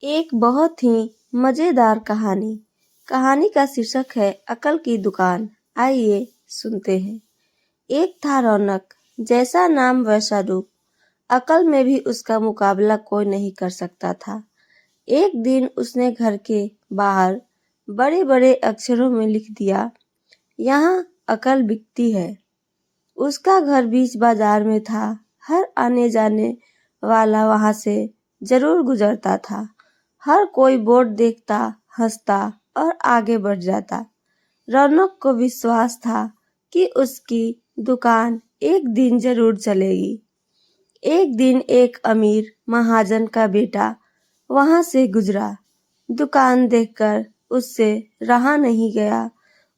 एक बहुत ही मजेदार कहानी। कहानी का शीर्षक है अकल की दुकान। आइए सुनते हैं। एक था रौनक, जैसा नाम वैसा रूप। अकल में भी उसका मुकाबला कोई नहीं कर सकता था। एक दिन उसने घर के बाहर बड़े बड़े अक्षरों में लिख दिया, यहाँ अकल बिकती है। उसका घर बीच बाजार में था। हर आने जाने वाला वहां से जरूर गुजरता था। हर कोई बोर्ड देखता, हंसता और आगे बढ़ जाता। रौनक को विश्वास था कि उसकी दुकान एक दिन जरूर चलेगी। एक दिन एक अमीर महाजन का बेटा वहां से गुजरा। दुकान देखकर उससे रहा नहीं गया।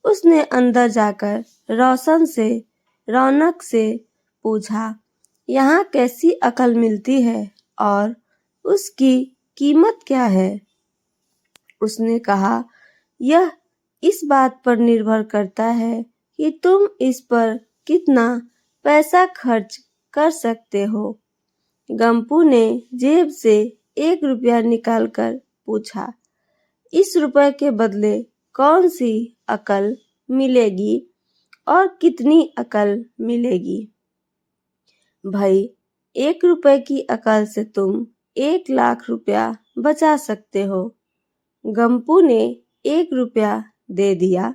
उसने अंदर जाकर रौनक से पूछा, यहाँ कैसी अकल मिलती है और उसकी कीमत क्या है? उसने कहा, यह इस बात पर निर्भर करता है कि तुम इस पर कितना पैसा खर्च कर सकते हो। गंपू ने जेब से 1 रुपया निकालकर पूछा, इस रुपए के बदले कौन सी अकल मिलेगी और कितनी अकल मिलेगी? भाई, 1 रुपए की अकल से तुम 1 लाख रुपया बचा सकते हो। गंपू ने 1 रुपया दे दिया।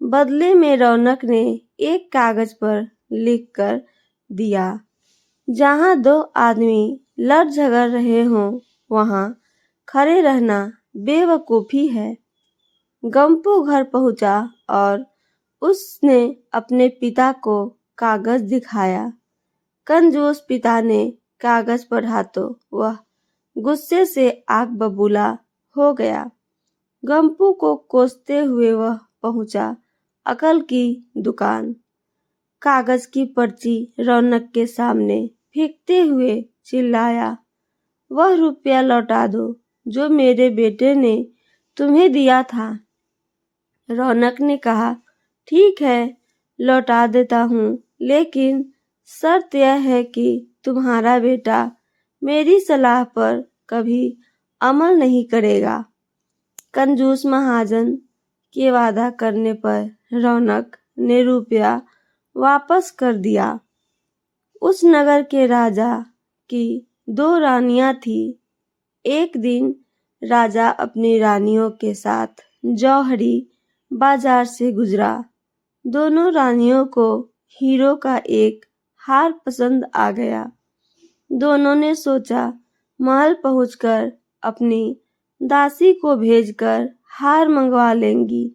बदले में रौनक ने एक कागज पर लिखकर दिया, जहाँ 2 आदमी लड़ झगड़ रहे हों वहाँ खड़े रहना बेवकूफी है। गंपू घर पहुंचा और उसने अपने पिता को कागज दिखाया। कंजूस पिता ने कागज पढ़ा तो वह गुस्से से आग बबूला हो गया। गंपू को कोसते हुए वह पहुंचा अकल की दुकान। कागज की पर्ची रौनक के सामने फेंकते हुए चिल्लाया, वह रुपया लौटा दो जो मेरे बेटे ने तुम्हें दिया था। रौनक ने कहा, ठीक है, लौटा देता हूँ, लेकिन शर्त यह है कि तुम्हारा बेटा मेरी सलाह पर कभी अमल नहीं करेगा। कंजूस महाजन के वादा करने पर रौनक ने रुपया वापस कर दिया। उस नगर के राजा की 2 रानियां थी। एक दिन राजा अपनी रानियों के साथ जौहरी बाजार से गुजरा। दोनों रानियों को हीरो का एक हार पसंद आ गया। दोनों ने सोचा, महल पहुंचकर अपनी दासी को भेजकर हार मंगवा लेंगी।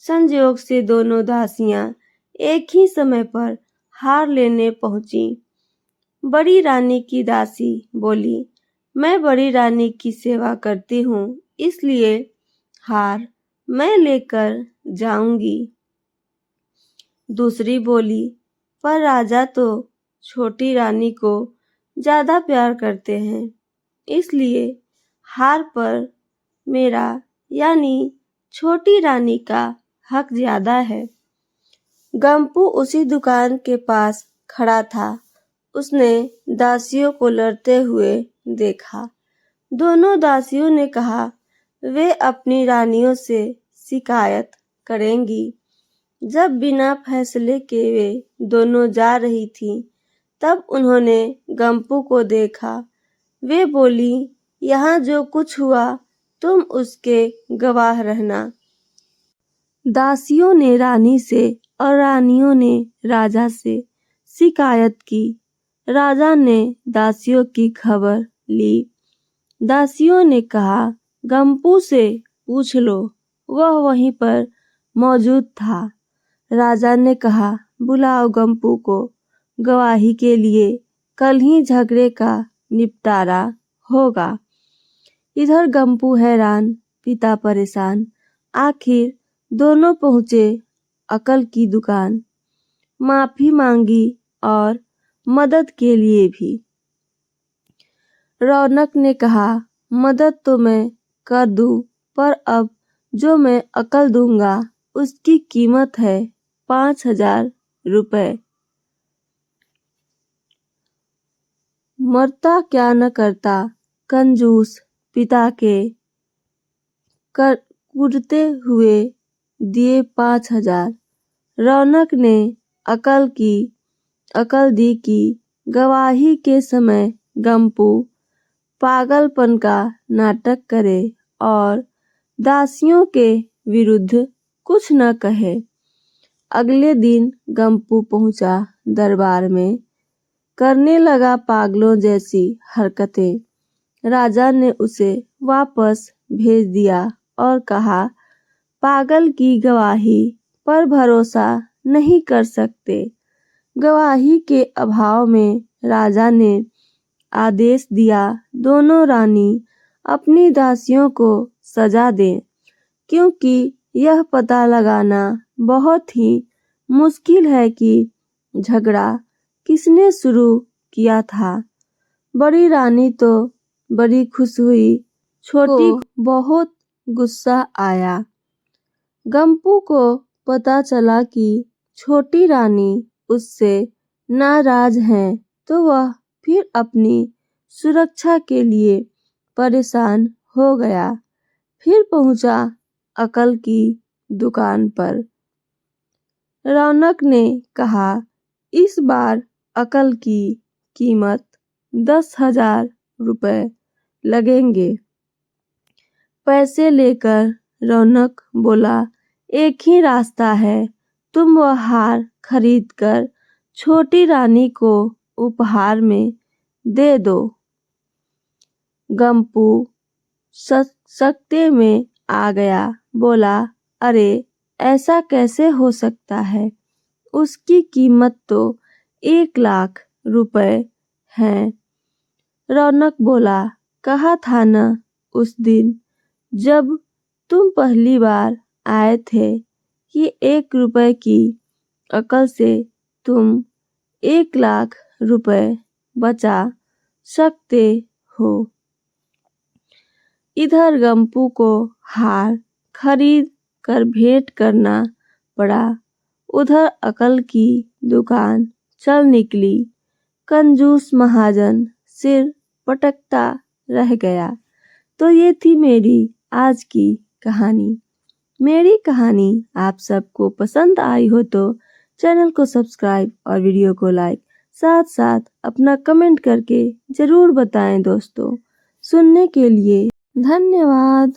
संयोग से दोनों दासियां एक ही समय पर हार लेने पहुंची। बड़ी रानी की दासी बोली, मैं बड़ी रानी की सेवा करती हूँ, इसलिए हार मैं लेकर जाऊंगी। दूसरी बोली, पर राजा तो छोटी रानी को ज्यादा प्यार करते हैं, इसलिए हार पर मेरा यानी छोटी रानी का हक ज्यादा है। गंपू उसी दुकान के पास खड़ा था। उसने दासियों को लड़ते हुए देखा। दोनों दासियों ने कहा, वे अपनी रानियों से शिकायत करेंगी। जब बिना फैसले के वे दोनों जा रही थीं, तब उन्होंने गंपू को देखा। वे बोली, यहाँ जो कुछ हुआ तुम उसके गवाह रहना। दासियों ने रानी से और रानियों ने राजा से शिकायत की। राजा ने दासियों की खबर ली। दासियों ने कहा, गंपू से पूछ लो, वह वहीं पर मौजूद था। राजा ने कहा, बुलाओ गंपू को गवाही के लिए, कल ही झगड़े का निपटारा होगा। इधर गंपू हैरान, पिता परेशान। आखिर दोनों पहुंचे अकल की दुकान। माफी मांगी और मदद के लिए भी। रौनक ने कहा, मदद तो मैं कर दूं, पर अब जो मैं अकल दूंगा उसकी कीमत है 5,000 रुपए। मरता क्या न करता कंजूस, पिता के कुड़ते हुए दिए 5,000। रौनक ने अकल दी कि गवाही के समय गंपू पागलपन का नाटक करे और दासियों के विरुद्ध कुछ न कहे। अगले दिन गंपू पहुंचा दरबार में, करने लगा पागलों जैसी हरकतें। राजा ने उसे वापस भेज दिया और कहा, पागल की गवाही पर भरोसा नहीं कर सकते। गवाही के अभाव में राजा ने आदेश दिया, दोनों रानी अपनी दासियों को सजा दें, क्योंकि यह पता लगाना बहुत ही मुश्किल है कि झगड़ा किसने शुरू किया था। बड़ी रानी तो बड़ी खुश हुई, छोटी को बहुत गुस्सा आया। गंपू को पता चला कि छोटी रानी उससे नाराज है, तो वह फिर अपनी सुरक्षा के लिए परेशान हो गया। फिर पहुंचा अकल की दुकान पर। रौनक ने कहा, इस बार अकल की कीमत 10,000 रुपए लगेंगे। पैसे लेकर रौनक बोला, एक ही रास्ता है, तुम वह हार खरीद कर छोटी रानी को उपहार में दे दो। गंपू सकते में आ गया, बोला, अरे ऐसा कैसे हो सकता है, उसकी कीमत तो 1,00,000 रुपए है। रौनक बोला, कहा था न उस दिन जब तुम पहली बार आए थे कि 1 रुपए की अकल से तुम 1,00,000 रुपए बचा सकते हो। इधर गंपू को हार खरीद कर भेंट करना पड़ा, उधर अकल की दुकान चल निकली। कंजूस महाजन सिर पटकता रह गया। तो ये थी मेरी आज की कहानी। मेरी कहानी आप सबको पसंद आई हो तो चैनल को सब्सक्राइब और वीडियो को लाइक, साथ साथ अपना कमेंट करके जरूर बताएं दोस्तों। सुनने के लिए धन्यवाद।